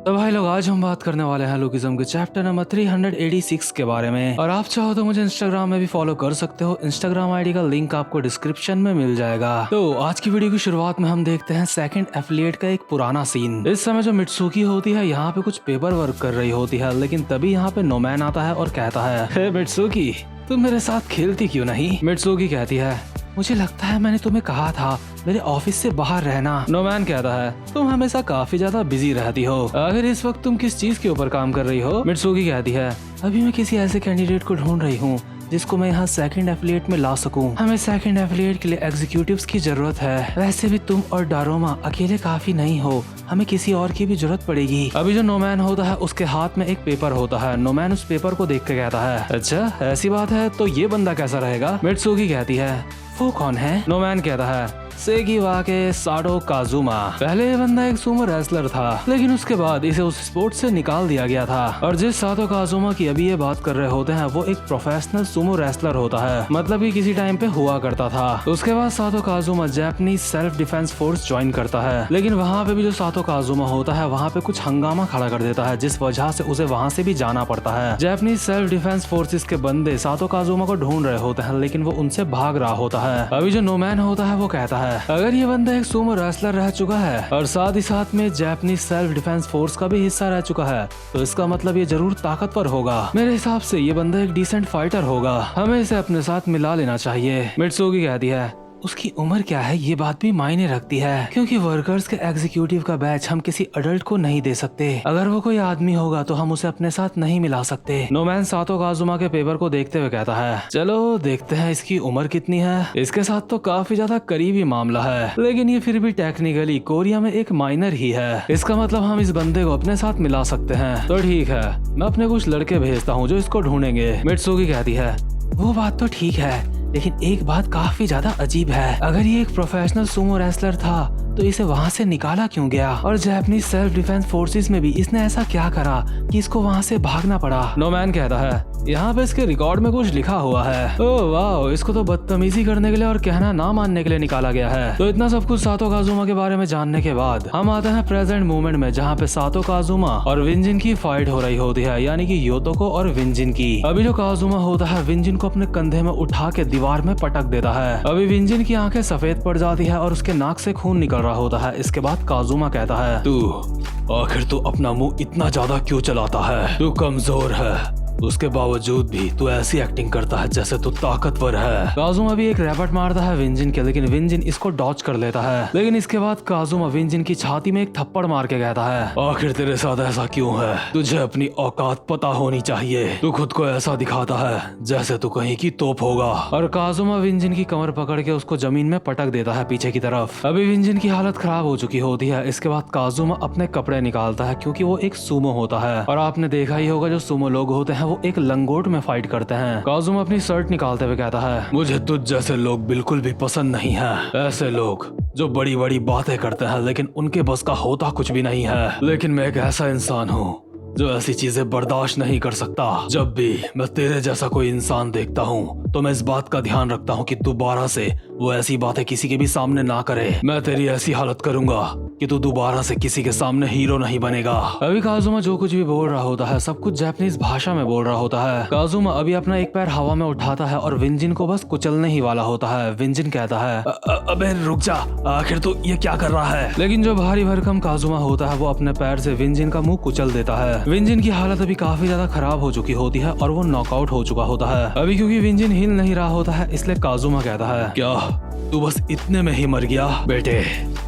तो भाई लोग, आज हम बात करने वाले हैं लुकिज्म के चैप्टर नंबर 386 के बारे में। और आप चाहो तो मुझे इंस्टाग्राम में भी फॉलो कर सकते हो। इंस्टाग्राम आईडी का लिंक आपको डिस्क्रिप्शन में मिल जाएगा। तो आज की वीडियो की शुरुआत में हम देखते हैं सेकंड एफिलिएट का एक पुराना सीन। इस समय जो मित्सुकी होती है यहाँ पे कुछ पेपर वर्क कर रही होती है, लेकिन तभी यहाँ पे नोमैन आता है और कहता है, हे मित्सुकी, तुम मेरे साथ खेलती क्यों नहीं? मित्सुकी कहती है, मुझे लगता है मैंने तुम्हें कहा था मेरे ऑफिस से बाहर रहना। नोमैन कहता है, तुम हमेशा काफी ज्यादा बिजी रहती हो। अगर इस वक्त तुम किस चीज के ऊपर काम कर रही हो? मित्सुकी कहती है, अभी मैं किसी ऐसे कैंडिडेट को ढूंढ रही हूँ जिसको मैं यहाँ सेकंड एफिलिएट में ला सकूं। हमें सेकंड एफिलिएट के लिए एग्जीक्यूटिव्स की जरूरत है। वैसे भी तुम और डारोमा अकेले काफी नहीं हो, हमें किसी और की भी जरूरत पड़ेगी। अभी जो नोमैन होता है उसके हाथ में एक पेपर होता है। नोमैन उस पेपर को देख के कहता है, अच्छा ऐसी बात है, तो ये बंदा कैसा रहेगा? मित्सुकी कहती है, वो कौन है? नोमैन कहता है, सेगिवा के साडो काजुमा। पहले ये बंदा एक सुमो रेसलर था, लेकिन उसके बाद इसे उस स्पोर्ट से निकाल दिया गया था। और जिस साडो काजुमा की अभी ये बात कर रहे होते हैं वो एक प्रोफेशनल सुमो रेसलर होता है, मतलब कि किसी टाइम पे हुआ करता था। उसके बाद Sado Kazuma Japanese self defence force join करता है, लेकिन वहाँ पे भी जो साडो काजुमा होता है वहाँ पे कुछ हंगामा खड़ा कर देता है, जिस वजह से उसे वहाँ से भी जाना पड़ता है। जापानीज सेल्फ डिफेंस फोर्सेस के बंदे साडो काजुमा को ढूंढ रहे होते हैं, लेकिन वो उनसे भाग रहा होता है। अभी जो नोमैन होता है वो कहता है, अगर ये बंदा एक सुमो रेसलर रह चुका है और साथ ही साथ में जापानीज सेल्फ डिफेंस फोर्स का भी हिस्सा रह चुका है, तो इसका मतलब ये जरूर ताकतवर होगा। मेरे हिसाब से ये बंदा एक डिसेंट फाइटर होगा, हमें इसे अपने साथ मिला लेना चाहिए। मित्सुकी कहती है, उसकी उम्र क्या है ये बात भी मायने रखती है, क्योंकि वर्कर्स के एग्जीक्यूटिव का बैच हम किसी अडल्ट को नहीं दे सकते। अगर वो कोई आदमी होगा तो हम उसे अपने साथ नहीं मिला सकते। नोमैन सातो काजुमा के पेपर को देखते हुए कहता है, चलो देखते हैं इसकी उम्र कितनी है। इसके साथ तो काफी ज्यादा करीबी मामला है, लेकिन ये फिर भी टेक्निकली कोरिया में एक माइनर ही है। इसका मतलब हम इस बंदे को अपने साथ मिला सकते हैं। तो ठीक है, मैं अपने कुछ लड़के भेजता हूँ जो इसको ढूंढेंगे। मित्सुकी कहती है, वो बात तो ठीक है, लेकिन एक बात काफी ज्यादा अजीब है। अगर ये एक प्रोफेशनल सुमो रेसलर था तो इसे वहाँ से निकाला क्यों गया? और जापानीज सेल्फ डिफेंस फोर्सेस में भी इसने ऐसा क्या करा कि इसको वहाँ से भागना पड़ा? नोमैन कहता है, यहाँ पे इसके रिकॉर्ड में कुछ लिखा हुआ है। ओह वाह, इसको तो बदतमीजी करने के लिए और कहना ना मानने के लिए निकाला गया है। तो इतना सब कुछ सातो काजुमा के बारे में जानने के बाद हम आते हैं प्रेजेंट मोमेंट में, जहाँ पे सातो काजुमा और विंजिन की फाइट हो रही होती है, यानी कि योतोको और विंजिन की। अभी जो काजुमा होता है विंजिन को अपने कंधे में उठा के दीवार में पटक देता है। अभी विंजिन की आंखें सफेद पड़ जाती है और उसके नाक से खून निकल रहा होता है। इसके बाद काजुमा कहता है, तू आखिर तू अपना मुंह इतना ज्यादा क्यों चलाता है? तू कमजोर है, उसके बावजूद भी तू ऐसी एक्टिंग करता है जैसे तू ताकतवर है। काजुमा भी एक रैपट मारता है विंजिन के, लेकिन विंजिन इसको डॉच कर लेता है। लेकिन इसके बाद काजुमा विंजिन की छाती में एक थप्पड़ मार के कहता है, आखिर तेरे साथ ऐसा क्यों है? तुझे अपनी औकात पता होनी चाहिए। तू खुद को ऐसा दिखाता है जैसे तू कहीं की तोप होगा। और काजुमा विंजिन की कमर पकड़ के उसको जमीन में पटक देता है पीछे की तरफ। अभी विंजिन की हालत खराब हो चुकी होती है। इसके बाद काजुमा अपने कपड़े निकालता है, क्योंकि वो एक सुमो होता है और आपने देखा ही होगा जो सुमो लोग होते हैं वो एक लंगोट में फाइट करते हैं। काजुमा अपनी शर्ट निकालते हुए कहता है, मुझे तुझ जैसे लोग बिल्कुल भी पसंद नहीं है। ऐसे लोग जो बड़ी बड़ी बातें करते हैं लेकिन उनके बस का होता कुछ भी नहीं है। लेकिन मैं एक ऐसा इंसान हूँ जो ऐसी चीजें बर्दाश्त नहीं कर सकता। जब भी मैं तेरे जैसा कोई इंसान देखता हूँ तो मैं इस बात का ध्यान रखता हूँ कि दोबारा से वो ऐसी बातें किसी के भी सामने ना करे। मैं तेरी ऐसी हालत करूंगा कि तू दोबारा से किसी के सामने हीरो नहीं बनेगा। अभी काजुमा जो कुछ भी बोल रहा होता है सब कुछ जापानीज भाषा में बोल रहा होता है। काजुमा अभी अपना एक पैर हवा में उठाता है और विंजिन को बस कुचलने ही वाला होता है। विंजिन कहता है, अबे रुक जा, आखिर तू ये क्या कर रहा है? लेकिन जो भारी भरकम काजुमा होता है वो अपने पैर से विंजिन का मुंह कुचल देता है। विंजिन की हालत अभी काफी ज्यादा खराब हो चुकी होती है और वो नॉकआउट हो चुका होता है। अभी क्योंकि विंजिन हिल नहीं रहा होता है इसलिए काजुमा कहता है, क्या तू बस इतने में ही मर गया? बेटे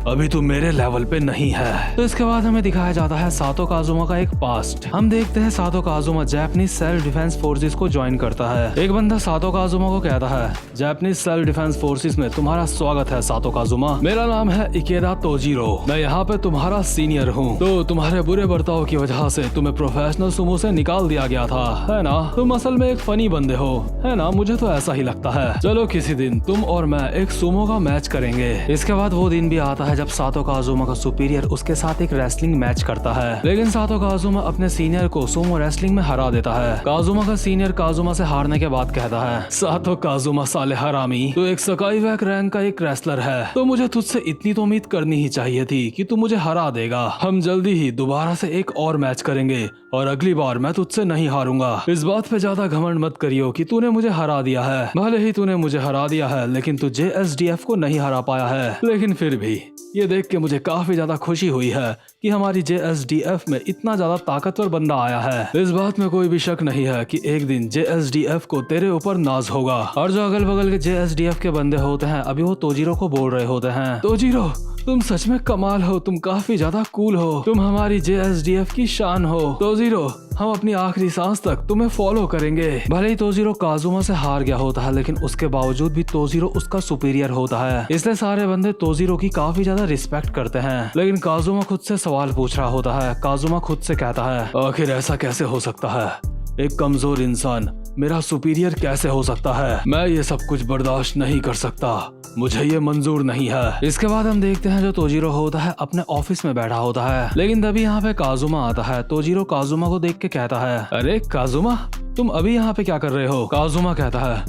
अभी तू मेरे लेवल पे नहीं है। तो इसके बाद हमें दिखाया जाता है सातो काजुमा का एक पास्ट। हम देखते हैं सातो काजुमा जापानीज सेल्फ डिफेंस फोर्सेस को ज्वाइन करता है। एक बंदा सातो काजुमा को कहता है, जापानीज सेल्फ डिफेंस फोर्सेस में तुम्हारा स्वागत है सातो काजुमा। मेरा नाम है इकेदा तोजीरो, मैं यहाँ पे तुम्हारा सीनियर हूँ। तो तुम्हारे बुरे बर्ताव की वजह से तुम्हें प्रोफेशनल सुमो से निकाल दिया गया था, है ना? तुम असल में एक फनी बंदे हो, है ना? मुझे तो ऐसा ही लगता है। चलो किसी दिन तुम और मैं एक सुमो का मैच करेंगे। इसके बाद वो दिन भी आता है जब सातो काजुमा का सुपीरियर उसके साथ एक रेसलिंग मैच करता है, लेकिन सातो काजुमा अपने सीनियर को सुमो रेसलिंग में हरा देता है। काजुमा का सीनियर काजुमा से हारने के बाद कहता है, सातो काजुमा साले हरामी, तू एक सकाई वैक रैंक का एक रेसलर है, तो मुझे तुझसे इतनी तो उम्मीद करनी ही चाहिए थी कि तू मुझे हरा देगा। हम जल्दी ही दोबारा से एक और मैच करेंगे और अगली बार मैं तुझसे नहीं हारूंगा। इस बात पे ज्यादा घमंड मत करियो कि तूने मुझे हरा दिया है। भले ही तूने मुझे हरा दिया है, लेकिन तू JSDF को नहीं हरा पाया है। लेकिन फिर भी ये देख के मुझे काफी ज्यादा खुशी हुई है कि हमारी JSDF में इतना ज्यादा ताकतवर बंदा आया है। इस बात में कोई भी शक नहीं है कि एक दिन JSDF को तेरे ऊपर नाज होगा। और जो अगल बगल के JSDF के बंदे होते हैं अभी वो तोजीरो को बोल रहे होते हैं, तोजीरो तुम सच में कमाल हो, तुम काफी ज्यादा कूल हो, तुम हमारी JSDF की शान हो। तोजीरो हम अपनी आखिरी सांस तक तुम्हें फॉलो करेंगे। भले ही तोजीरो काजुमा से हार गया होता है, लेकिन उसके बावजूद भी तोजीरो उसका सुपीरियर होता है, इसलिए सारे बंदे तोजीरो की काफी ज्यादा रिस्पेक्ट करते हैं। लेकिन काजुमा खुद से सवाल पूछ रहा होता है। काजुमा खुद से कहता है, आखिर ऐसा कैसे हो सकता है? एक कमजोर इंसान मेरा सुपीरियर कैसे हो सकता है? मैं ये सब कुछ बर्दाश्त नहीं कर सकता, मुझे ये मंजूर नहीं है। इसके बाद हम देखते हैं जो तोजीरो होता है अपने ऑफिस में बैठा होता है, लेकिन तभी यहाँ पे काजुमा आता है। तोजीरो काजुमा को देख के कहता है, अरे काजुमा तुम अभी यहाँ पे क्या कर रहे हो? काजुमा कहता है,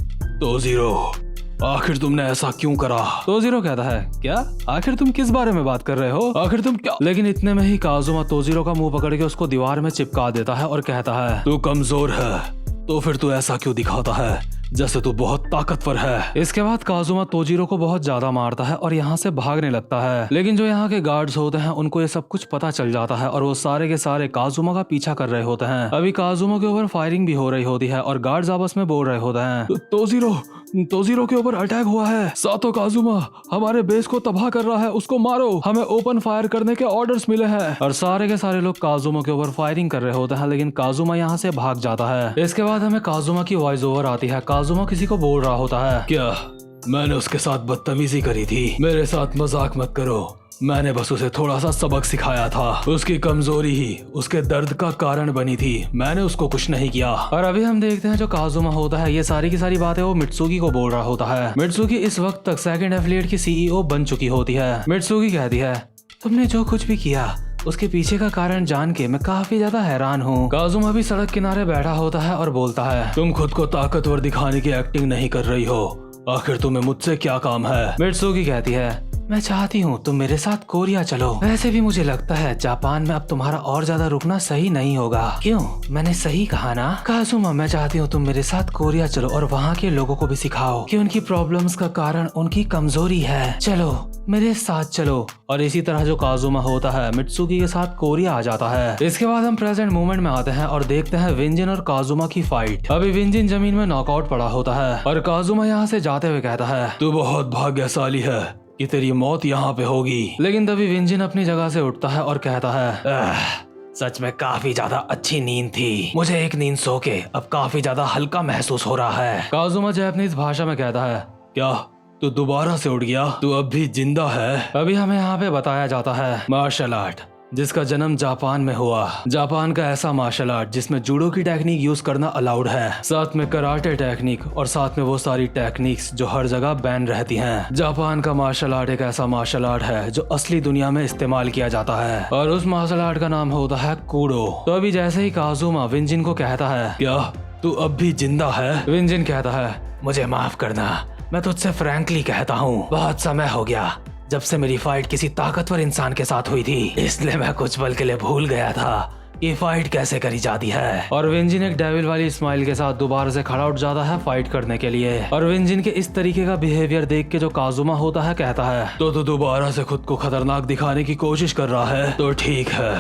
तोजीरो आखिर तुमने ऐसा क्यों करा? तोजीरो कहता है, क्या? आखिर तुम किस बारे में बात कर रहे हो? आखिर तुम क्या? लेकिन इतने में ही काजुमा तोजीरो का मुंह पकड़ के उसको दीवार में चिपका देता है और कहता है, तू कमजोर है तो फिर तू ऐसा क्यों दिखाता है जैसे तू बहुत ताकतवर है। इसके बाद काजुमा तोजीरो को बहुत ज्यादा मारता है और यहाँ से भागने लगता है, लेकिन जो यहाँ के गार्ड्स होते हैं उनको ये सब कुछ पता चल जाता है और वो सारे के सारे काजुमा का पीछा कर रहे होते हैं। अभी काजुमा के ऊपर फायरिंग भी हो रही होती है और गार्ड्स आपस में बोल रहे होते हैं, तोजीरो के ऊपर अटैक हुआ है, सातो काजुमा हमारे बेस को तबाह कर रहा है, उसको मारो, हमें ओपन फायर करने के ऑर्डर्स मिले हैं। और सारे के सारे लोग काजुमा के ऊपर फायरिंग कर रहे होते हैं, लेकिन काजुमा यहाँ से भाग जाता है। इसके बाद हमें काजुमा की वॉइस ओवर आती है। काजुमा किसी को बोल रहा होता है, क्या मैंने उसके साथ बदतमीजी करी थी? मेरे साथ मजाक मत करो, मैंने बस उसे थोड़ा सा सबक सिखाया था। उसकी कमजोरी ही उसके दर्द का कारण बनी थी, मैंने उसको कुछ नहीं किया। और अभी हम देखते हैं जो काजुमा होता है ये सारी की सारी बातें वो मित्सुकी को बोल रहा होता है। मित्सुकी इस वक्त तक सेकंड एफिलिएट की CEO बन चुकी होती है। मित्सुकी कहती है, तुमने जो कुछ भी किया उसके पीछे का कारण जान के मैं काफी ज्यादा हैरान हूँ। काजुमा भी सड़क किनारे बैठा होता है और बोलता है, तुम खुद को ताकतवर दिखाने की एक्टिंग नहीं कर रही हो, आखिर तुम्हें मुझसे क्या काम है? मित्सुकी कहती है, मैं चाहती हूँ तुम मेरे साथ कोरिया चलो। वैसे भी मुझे लगता है जापान में अब तुम्हारा और ज्यादा रुकना सही नहीं होगा। क्यों? मैंने सही कहा ना? काजुमा मैं चाहती हूँ तुम मेरे साथ कोरिया चलो और वहाँ के लोगों को भी सिखाओ कि उनकी प्रॉब्लम्स का कारण उनकी कमजोरी है। चलो मेरे साथ चलो। और इसी तरह जो काजुमा होता है मित्सुकी के साथ कोरिया आ जाता है। इसके बाद हम प्रेजेंट मोमेंट में आते हैं और देखते हैं विंजिन और काजुमा की फाइट। अभी विंजिन जमीन में नॉकआउट पड़ा होता है और काजुमा यहाँ से जाते हुए कहता है, तू बहुत भाग्यशाली है कि तेरी मौत यहाँ पे होगी। लेकिन तभी विंजिन अपनी जगह से उठता है और कहता है, सच में काफी ज्यादा अच्छी नींद थी, मुझे एक नींद सो के अब काफी ज्यादा हल्का महसूस हो रहा है। काजुमा जापानीज भाषा में कहता है, क्या तू दोबारा से उठ गया? तू अब भी जिंदा है? अभी हमें यहाँ पे बताया जाता है मार्शल आर्ट जिसका जन्म जापान में हुआ। जापान का ऐसा मार्शल आर्ट जिसमें जूडो की टेक्निक यूज करना अलाउड है, साथ में कराटे टेक्निक और साथ में वो सारी टेक्निक्स जो हर जगह बैन रहती हैं। जापान का मार्शल आर्ट एक ऐसा मार्शल आर्ट है जो असली दुनिया में इस्तेमाल किया जाता है और उस मार्शल आर्ट का नाम होता है कूडो। तो अभी जैसे ही काजुमा विंजिन को कहता है, क्या तू अब भी जिंदा है? विंजिन कहता है, मुझे माफ करना, मैं तुझसे फ्रैंकली कहता हूँ, बहुत समय हो गया जब से मेरी फाइट किसी ताकतवर इंसान के साथ हुई थी, इसलिए मैं कुछ पल के लिए भूल गया था कि फाइट कैसे करी जाती है। और विंजिन एक डेविल वाली स्माइल के साथ दोबारा से खड़ा उठ जाता है फाइट करने के लिए। और विंजिन के इस तरीके का बिहेवियर देख के जो काजुमा होता है कहता है, तो तू दोबारा से खुद को खतरनाक दिखाने की कोशिश कर रहा है? तो ठीक है,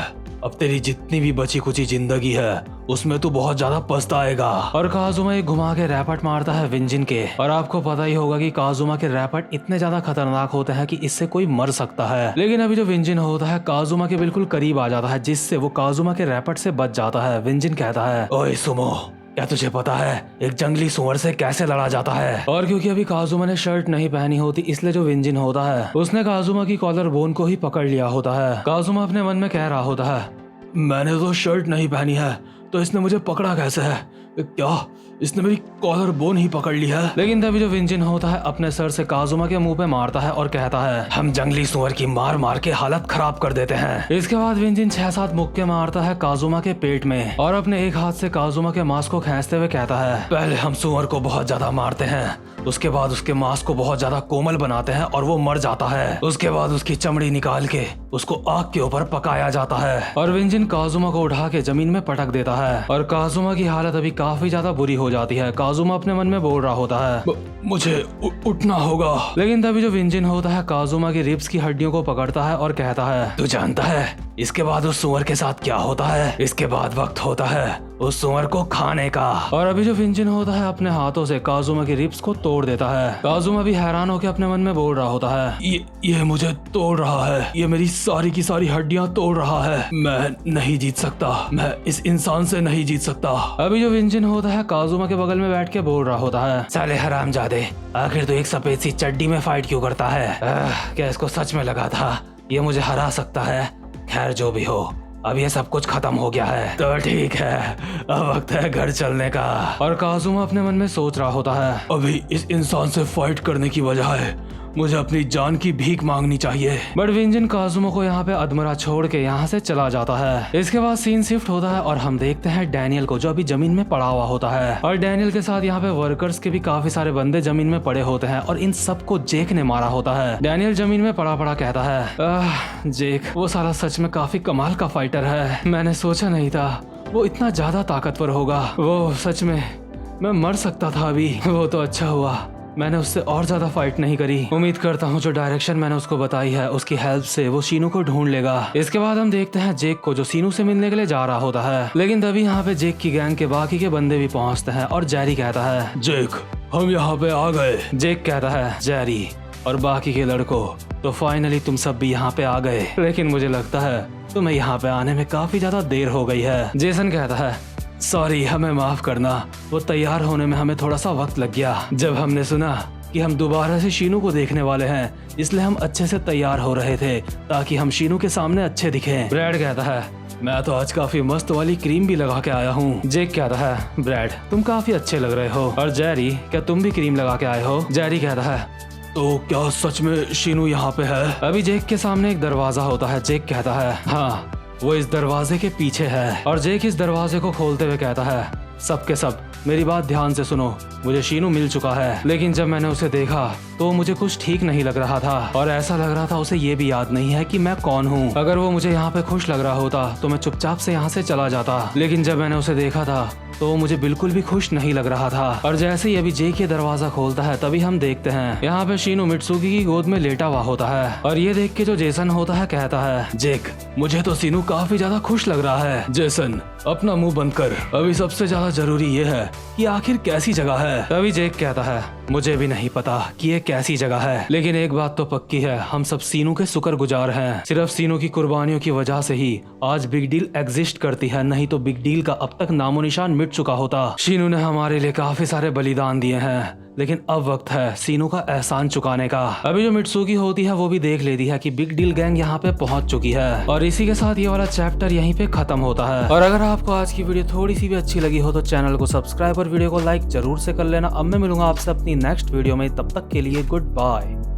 अब तेरी जितनी भी बची कुची जिंदगी है उसमें तू बहुत ज्यादा पछताएगा। और काजुमा एक घुमा के रैपट मारता है विंजिन के। और आपको पता ही होगा कि काजुमा के रैपट इतने ज्यादा खतरनाक होते हैं कि इससे कोई मर सकता है। लेकिन अभी जो विंजिन होता है काजुमा के बिल्कुल करीब आ जाता है, जिससे वो काजुमा के रैपट से बच जाता है। विंजिन कहता है, ओए सुमो, क्या तुझे पता है एक जंगली सुअर से कैसे लड़ा जाता है? और क्योंकि अभी काजुमा ने शर्ट नहीं पहनी होती, इसलिए जो विंजिन होता है उसने काजुमा की कॉलर बोन को ही पकड़ लिया होता है। काजुमा अपने मन में कह रहा होता है, मैंने तो शर्ट नहीं पहनी है तो इसने मुझे पकड़ा कैसे है? क्या इसने मेरी कॉलर बोन ही पकड़ ली है। लेकिन तभी जो विंजिन होता है अपने सर से काजुमा के मुंह पे मारता है और कहता है हम जंगली सुअर की मार मार के हालत खराब कर देते हैं। इसके बाद विंजिन 6-7 मुक्के मारता है काजुमा के पेट में और अपने एक हाथ से काजुमा के मांस को खींचते हुए कहता है पहले हम सुअर को बहुत ज्यादा मारते हैं, उसके बाद उसके मांस को बहुत ज्यादा कोमल बनाते हैं और वो मर जाता है। उसके बाद उसकी चमड़ी निकाल के उसको आग के ऊपर पकाया जाता है और विंजिन काजुमा को उठा के जमीन में पटक देता है और काजुमा की हालत अभी काफी ज्यादा बुरी हो जाती है। काजुमा अपने मन में बोल रहा होता है मुझे उठना होगा। लेकिन तभी जो विंजिन होता है काजुमा की रिब्स की हड्डियों को पकड़ता है और कहता है तू जानता है इसके बाद उस सुअर के साथ क्या होता है? इसके बाद वक्त होता है उस सुअर को खाने का। और अभी जो विंजिन होता है अपने हाथों से काजुमा की रिब्स को तोड़ देता है। काजुमा भी हैरान होकर अपने मन में बोल रहा होता है ये मुझे तोड़ रहा है, ये मेरी सारी की सारी हड्डियां तोड़ रहा है, मैं नहीं जीत सकता, मैं इस इंसान से नहीं जीत सकता। अभी जो विंजिन होता है काजुमा के बगल में बैठ के बोल रहा होता है साले हरामजादे, आखिर तो एक सफेद सी चड्डी में फाइट क्यों करता है? क्या इसको सच में लगा था ये मुझे हरा सकता है? खैर जो भी हो अब ये सब कुछ खत्म हो गया है तो ठीक है, अब वक्त है घर चलने का। और काजुमा अपने मन में सोच रहा होता है अभी इस इंसान से फाइट करने की बजाय मुझे अपनी जान की भीख मांगनी चाहिए। बट विंजिन काजुमा को यहाँ पे अधमरा छोड़ के यहाँ से चला जाता है। इसके बाद सीन शिफ्ट होता है और हम देखते हैं डैनियल को जो अभी जमीन में पड़ा हुआ होता है और डैनियल के साथ यहाँ पे वर्कर्स के भी काफी सारे बंदे जमीन में पड़े होते हैं और इन सबको जेक ने मारा होता है। डैनियल जमीन में पड़ा पड़ा कहता है जेक वो साला सच में काफी कमाल का फाइटर है, मैंने सोचा नहीं था वो इतना ज्यादा ताकतवर होगा, वो सच में मैं मर सकता था अभी, वो तो अच्छा हुआ मैंने उससे और ज्यादा फाइट नहीं करी। उम्मीद करता हूँ जो डायरेक्शन मैंने उसको बताई है उसकी हेल्प से वो शीनू को ढूंढ लेगा। इसके बाद हम देखते हैं जेक को जो शीनू से मिलने के लिए जा रहा होता है। लेकिन तभी यहाँ पे जेक की गैंग के बाकी के बंदे भी पहुँचते हैं और जेरी कहता है जेक हम यहाँ पे आ गए। जेक कहता है जेरी और बाकी के लड़कों तो फाइनली तुम सब भी यहाँ पे आ गए, लेकिन मुझे लगता है तुम्हें यहाँ पे आने में काफी ज्यादा देर हो गई है। जेसन कहता है सॉरी हमें माफ करना, वो तैयार होने में हमें थोड़ा सा वक्त लग गया। जब हमने सुना कि हम दोबारा से शीनू को देखने वाले हैं इसलिए हम अच्छे से तैयार हो रहे थे ताकि हम शीनू के सामने अच्छे दिखें। ब्रैड कहता है मैं तो आज काफी मस्त वाली क्रीम भी लगा के आया हूँ। जेक कहता है ब्रैड तुम काफी अच्छे लग रहे हो। और जेरी क्या तुम भी क्रीम लगा के आए हो? जेरी कहता है तो क्या सच में शीनू यहाँ पे है? अभी जेक के सामने एक दरवाजा होता है। जेक कहता है हाँ वो इस दरवाजे के पीछे है। और जेक इस दरवाजे को खोलते हुए कहता है सबके सब मेरी बात ध्यान से सुनो, मुझे शीनू मिल चुका है लेकिन जब मैंने उसे देखा तो मुझे कुछ ठीक नहीं लग रहा था और ऐसा लग रहा था उसे ये भी याद नहीं है कि मैं कौन हूँ। अगर वो मुझे यहाँ पे खुश लग रहा होता तो मैं चुपचाप से यहाँ से चला जाता, लेकिन जब मैंने उसे देखा था तो वो मुझे बिल्कुल भी खुश नहीं लग रहा था। और जैसे ही अभी जेक ये दरवाजा खोलता है तभी हम देखते हैं यहाँ पे शीनू मित्सुकी की गोद में लेटा हुआ होता है और ये देख के जो जेसन होता है कहता है जेक मुझे तो शीनू काफी ज्यादा खुश लग रहा है। जेसन अपना मुंह बंद कर, अभी सबसे ज्यादा जरूरी ये है कि आखिर कैसी जगह है। तभी जेक कहता है मुझे भी नहीं पता कि ये कैसी जगह है, लेकिन एक बात तो पक्की है हम सब शीनू के शुक्रगुजार हैं। सिर्फ शीनू की कुर्बानियों की वजह से ही आज बिग डील एग्जिस्ट करती है, नहीं तो बिग डील का अब तक नामो निशान मिट चुका होता। शीनू ने हमारे लिए काफी सारे बलिदान दिए हैं लेकिन अब वक्त है शीनू का एहसान चुकाने का। अभी जो मित्सुकी होती है वो भी देख लेती है कि बिग डील गैंग यहाँ पे पहुंच चुकी है और इसी के साथ ये वाला चैप्टर यहीं पे खत्म होता है। और अगर आपको आज की वीडियो थोड़ी सी भी अच्छी लगी हो तो चैनल को सब्सक्राइब और वीडियो को लाइक जरूर से कर लेना। अब मैं मिलूंगा आपसे अपनी नेक्स्ट वीडियो में, तब तक के लिए गुड बाय।